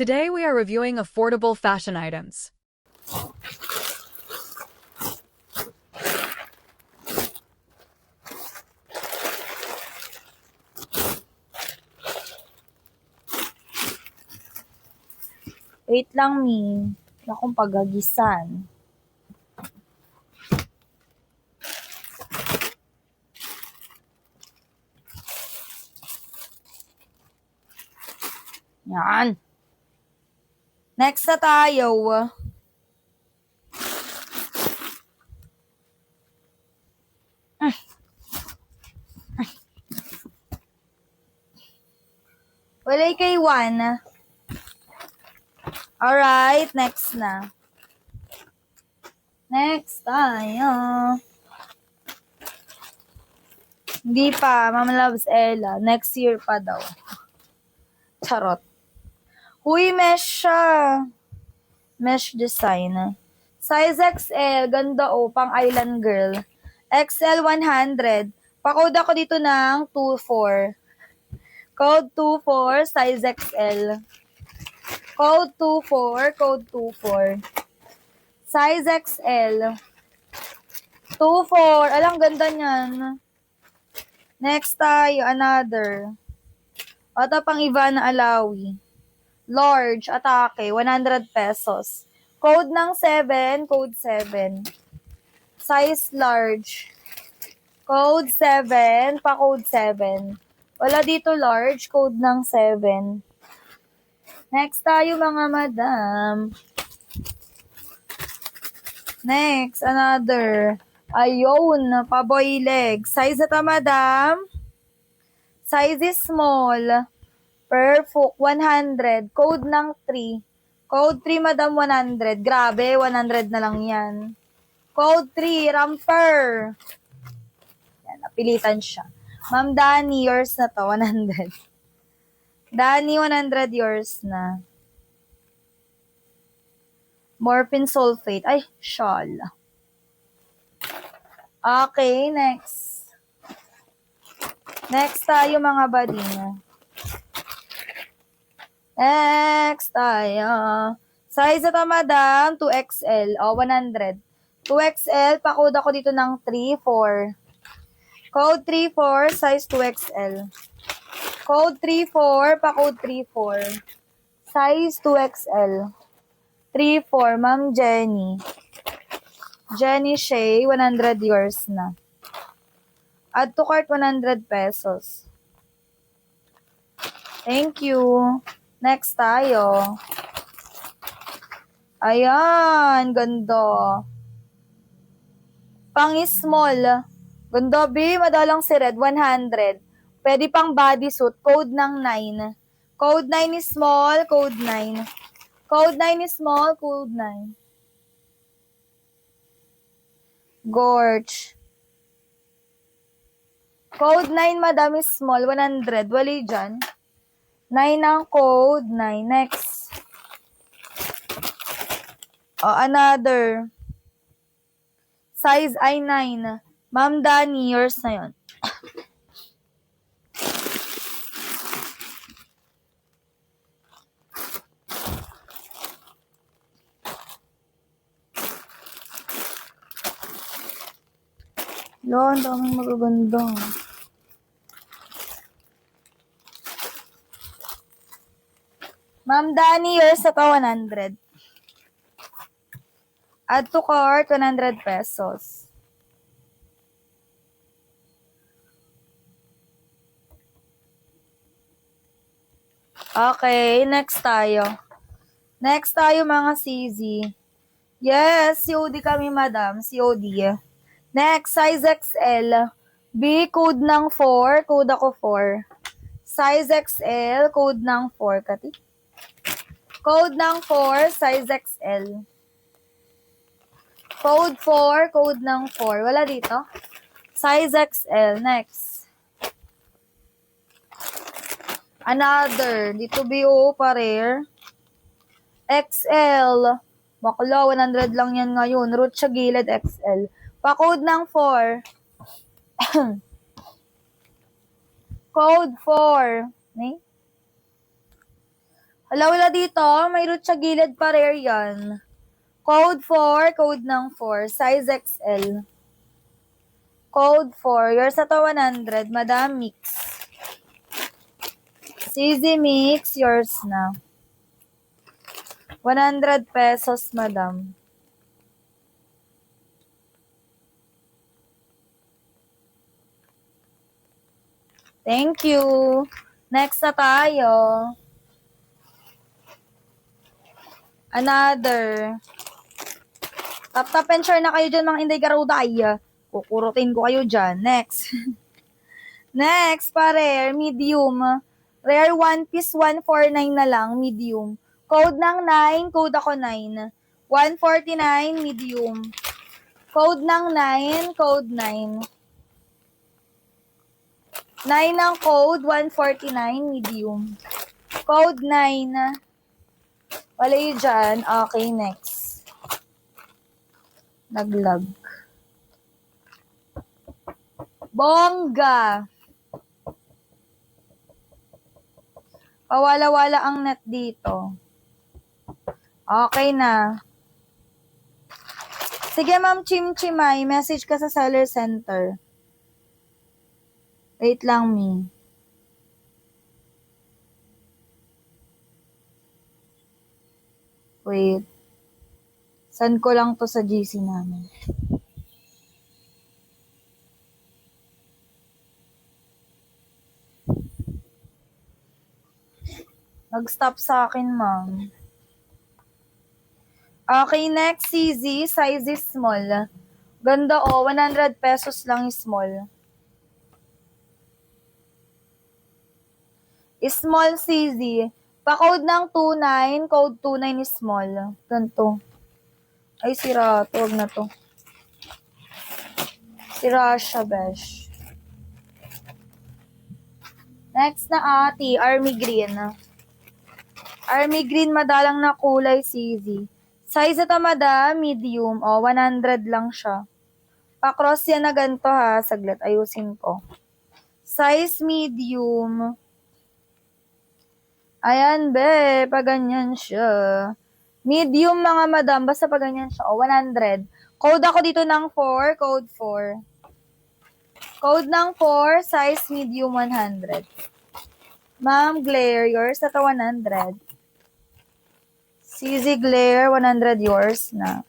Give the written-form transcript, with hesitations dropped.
Today we are reviewing affordable fashion items. Wait lang, Mi. Wala akong pagagisan. Yan. Next na tayo. Walay kay Juan. Alright, next na. Next tayo. Hindi pa, Mama Loves Ella. Next year pa daw. Charot. Huy, mesh siya. Mesh design. Size XL, ganda pang island girl. XL 100. Pa-code ako dito ng 24. Code 24, size XL. Code 24, code 24. Size XL. 24. Alang ganda niyan. Next tayo, another. Ito pang Ivana Alawi. Large, atake, 100 pesos. Code ng 7, code 7. Size large. Code 7, pa code 7. Wala dito large, code ng 7. Next tayo mga madam. Next, another. Ayun, pa-boy leg. Size ata madam. Size is small. Perfect, 100. Code ng 3. Code 3, madam, 100. Grabe, 100 na lang yan. Code 3, ramper. Yan, napilitan siya. Ma'am Dani, yours na to, 100. Dani, 100 yours na. Morphine sulfate. Ay, shawl. Okay, next. Next tayo mga badina. Next tayo. Size ito madam, 2XL. 100. 2XL, pa-code ako dito ng 34. Code 34, size 2XL. Code 34, pa-code 34. Size 2XL. 34, Ma'am Jenny. Jenny Shea, 100 yours na. Add to cart, 100 pesos. Thank you. Next tayo. Ayan, ganda. Pang small. Ganda, B. Madalang si Red, 100. Pwede pang bodysuit. Code ng 9. Code 9 is small, code 9. Code 9 is small, code 9. Gorge. Code 9, madam, is small, 100. Wali dyan. 9 ang code, 9. Next. Another. Size I9. Ma'am Dani, yours na yun. Yan, daming magaganda. Ma'am Dani, yours na to, 100. Add to cart, 100 pesos. Okay, next tayo. Next tayo mga CZ. Yes, COD kami madam, COD. Next, size XL. B, code ng 4, code ako 4. Size XL, code ng 4, kati. Code ng 4, size XL. Code 4, code ng 4. Wala dito. Size XL. Next. Another. Dito BO pa rare. XL. Bakla, 100 lang yan ngayon. Root siya gilid XL. Pa-code ng 4. Code 4. Okay? Wala dito. May root sa gilid pa rare yan. Code 4, code ng 4. Size XL. Code 4. Yours at 100. Madam Mix. CZ Mix, yours na. 100 pesos, madam. Thank you. Next na tayo. Another. Tap and share na kayo dyan, mga Inday Garuday. Kukurutin ko kayo dyan. Next. Next, pa-rare, medium. Rare 1 piece, 149 na lang, medium. Code ng 9, code ako 9. 149, medium. Code ng 9, code 9. 9 ang code, 149, medium. Code 9. Wala yun dyan. Okay, next. Naglag. Bongga. Pawala-wala ang net dito. Okay na. Sige, Ma'am Chimchimay, message ka sa seller center. Wait lang, me. Wait. Send ko lang to sa GC namin. Nag-stop sa akin, ma'am. Okay, next, CZ. Size is small. Ganda, 100 pesos lang is small. Small CZ. Pa-code ng 29, code 29 is small. Ganito. Ay, sira. Huwag na to. Sira siya, besh. Next na ati, Army Green. Army Green, madalang na kulay, CZ. Size ito, madam, medium. 100 lang siya. Pa-cross yan na ganito, ha. Saglit, ayusin ko. Size medium. Ayan, be. Paganyan siya. Medium, mga madam. Basta paganyan siya. 100. Code ako dito ng 4. Code 4. Code ng 4. Size medium 100. Ma'am Glare, yours at 100. CZ Glare, 100 yours na.